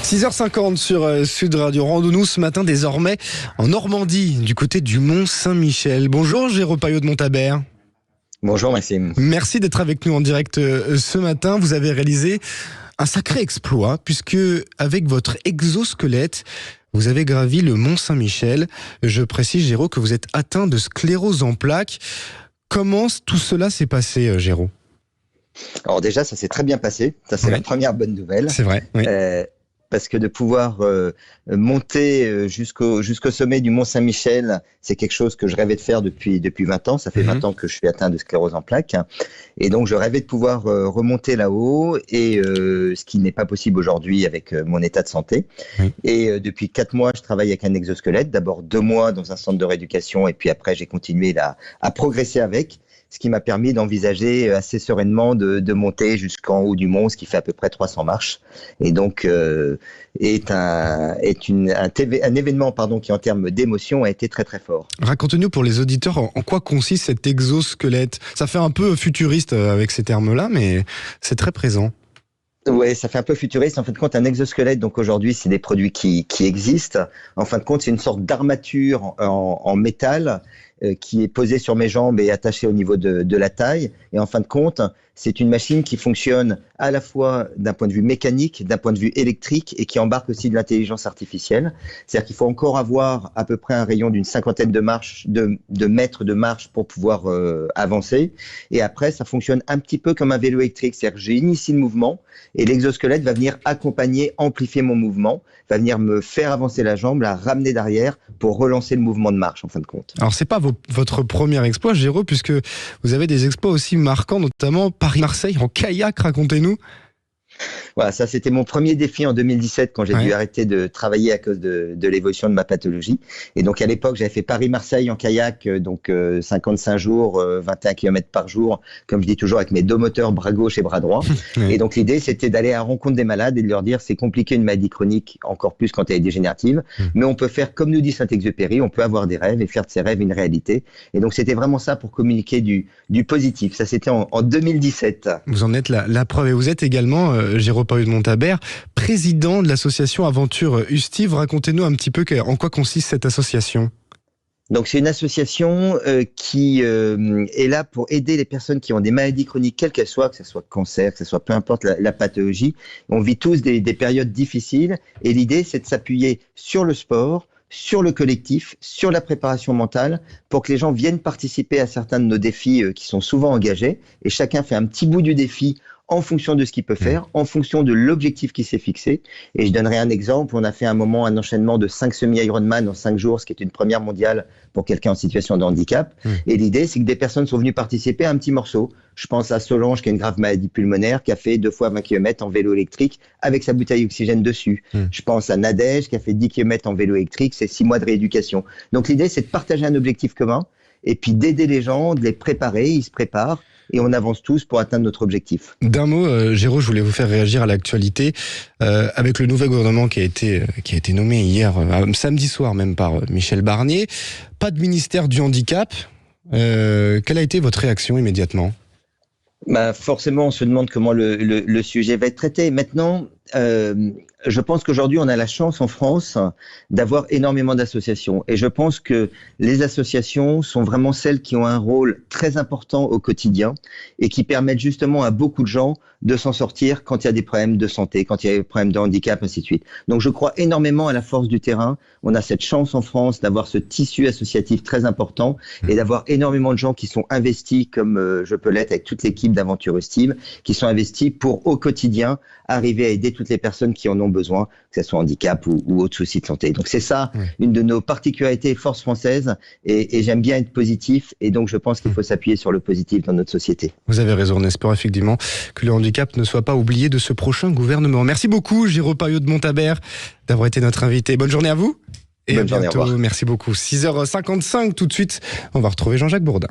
6h50 sur Sud Radio. Rendons-nous ce matin désormais en Normandie, du côté du Mont Saint-Michel. Bonjour Jérôme Payot de Montabert. Bonjour Maxime. Merci d'être avec nous en direct ce matin. Vous avez réalisé un sacré exploit puisque avec votre exosquelette, vous avez gravi le Mont Saint-Michel. Je précise, Jérôme, que vous êtes atteint de sclérose en plaques. Comment tout cela s'est passé, Jérôme ? Alors déjà, ça s'est très bien passé. Ça, c'est la première bonne nouvelle. C'est vrai, oui. Parce que de pouvoir monter jusqu'au sommet du Mont Saint-Michel, c'est quelque chose que je rêvais de faire depuis 20 ans. Ça fait 20 ans que je suis atteint de sclérose en plaques. Et donc, je rêvais de pouvoir remonter là-haut, et ce qui n'est pas possible aujourd'hui avec mon état de santé. Oui. Et depuis 4 mois, je travaille avec un exosquelette. D'abord 2 mois dans un centre de rééducation, et puis après, j'ai continué à progresser avec. Ce qui m'a permis d'envisager assez sereinement de monter jusqu'en haut du mont, ce qui fait à peu près 300 marches. Et donc, est un événement qui, en termes d'émotion, a été très très fort. Racontez-nous pour les auditeurs en quoi consiste cet exosquelette. Ça fait un peu futuriste avec ces termes-là, mais c'est très présent. Ouais, ça fait un peu futuriste. En fin de compte, un exosquelette, donc aujourd'hui, c'est des produits qui existent. En fin de compte, c'est une sorte d'armature en métal qui est posée sur mes jambes et attachée au niveau de la taille. Et en fin de compte, c'est une machine qui fonctionne à la fois d'un point de vue mécanique, d'un point de vue électrique, et qui embarque aussi de l'intelligence artificielle. C'est-à-dire qu'il faut encore avoir à peu près un rayon d'une 50aine de mètres de marche pour pouvoir avancer. Et après, ça fonctionne un petit peu comme un vélo électrique. C'est-à-dire que j'initie le mouvement et l'exosquelette va venir accompagner, amplifier mon mouvement, va venir me faire avancer la jambe, la ramener derrière pour relancer le mouvement de marche en fin de compte. Alors c'est pas votre premier exploit, Jérôme, puisque vous avez des exploits aussi marquants, notamment Paris-Marseille en kayak. Racontez-nous. Voilà, ça c'était mon premier défi en 2017 quand j'ai dû arrêter de travailler à cause de l'évolution de ma pathologie. Et donc à l'époque j'avais fait Paris-Marseille en kayak, donc 55 jours, 21 km par jour, comme je dis toujours, avec mes 2 moteurs, bras gauche et bras droit. Et donc l'idée c'était d'aller à la rencontre des malades et de leur dire c'est compliqué une maladie chronique, encore plus quand elle est dégénérative, mais on peut faire comme nous dit Saint-Exupéry, on peut avoir des rêves et faire de ces rêves une réalité. Et donc c'était vraiment ça pour communiquer du positif. Ça c'était en 2017. Vous en êtes la preuve, et vous êtes également Jérôme Payot de Montabert, président de l'association Aventure Ustive. Racontez-nous un petit peu en quoi consiste cette association. Donc c'est une association qui est là pour aider les personnes qui ont des maladies chroniques, quelles qu'elles soient, que ce soit cancer, que ce soit peu importe la pathologie. On vit tous des périodes difficiles, et l'idée c'est de s'appuyer sur le sport, sur le collectif, sur la préparation mentale, pour que les gens viennent participer à certains de nos défis qui sont souvent engagés, et chacun fait un petit bout du défi en fonction de ce qu'il peut faire, en fonction de l'objectif qui s'est fixé. Et je donnerai un exemple. On a fait un enchaînement de 5 semi-Ironman en 5 jours, ce qui est une première mondiale pour quelqu'un en situation de handicap. Et l'idée, c'est que des personnes sont venues participer à un petit morceau. Je pense à Solange, qui a une grave maladie pulmonaire, qui a fait 2 fois 20 km en vélo électrique avec sa bouteille d'oxygène dessus. Je pense à Nadège, qui a fait 10 km en vélo électrique, c'est 6 mois de rééducation. Donc l'idée, c'est de partager un objectif commun et puis d'aider les gens, de les préparer. Ils se préparent et on avance tous pour atteindre notre objectif. D'un mot, Jérôme, je voulais vous faire réagir à l'actualité avec le nouvel gouvernement qui a été nommé hier, samedi soir même, par Michel Barnier. Pas de ministère du handicap. Quelle a été votre réaction immédiatement ? Forcément, on se demande comment le sujet va être traité. Maintenant, je pense qu'aujourd'hui, on a la chance en France d'avoir énormément d'associations. Et je pense que les associations sont vraiment celles qui ont un rôle très important au quotidien et qui permettent justement à beaucoup de gens de s'en sortir quand il y a des problèmes de santé, quand il y a des problèmes de handicap, ainsi de suite. Donc je crois énormément à la force du terrain. On a cette chance en France d'avoir ce tissu associatif très important et d'avoir énormément de gens qui sont investis, comme je peux l'être avec toute l'équipe d'Aventure Ustive, qui sont investis pour au quotidien arriver à aider toutes les personnes qui en ont besoin, que ce soit handicap ou autre souci de santé. Donc c'est ça, une de nos particularités et forces françaises, et j'aime bien être positif, et donc je pense qu'il faut s'appuyer sur le positif dans notre société. Vous avez raison, on espère effectivement que le handicap ne soit pas oublié de ce prochain gouvernement. Merci beaucoup, Jérôme Payot de Montabert, d'avoir été notre invité. Bonne journée à vous. Et bonne journée, au revoir. Merci beaucoup. 6h55, tout de suite, on va retrouver Jean-Jacques Bourdin.